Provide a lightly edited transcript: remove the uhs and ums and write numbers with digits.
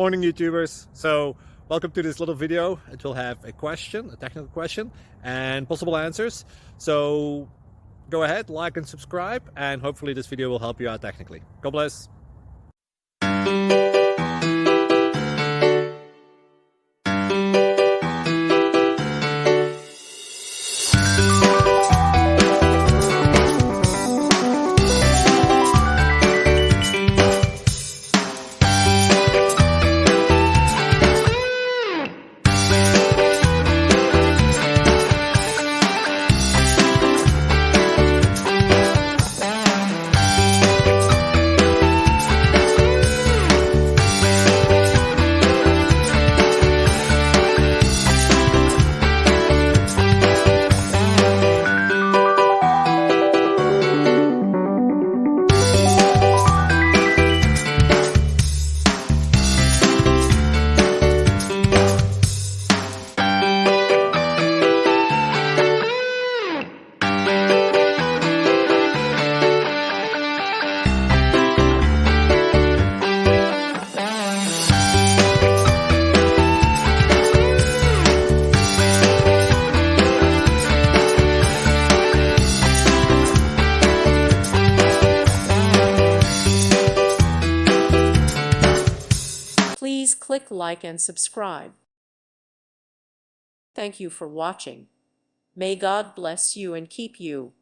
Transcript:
Morning, YouTubers. So welcome to this little video. It will have a question, a technical question, and possible answers. So go ahead, like and subscribe, and hopefully this video will help you out technically. God bless. Please click like and subscribe. Thank you for watching. May God bless you and keep you.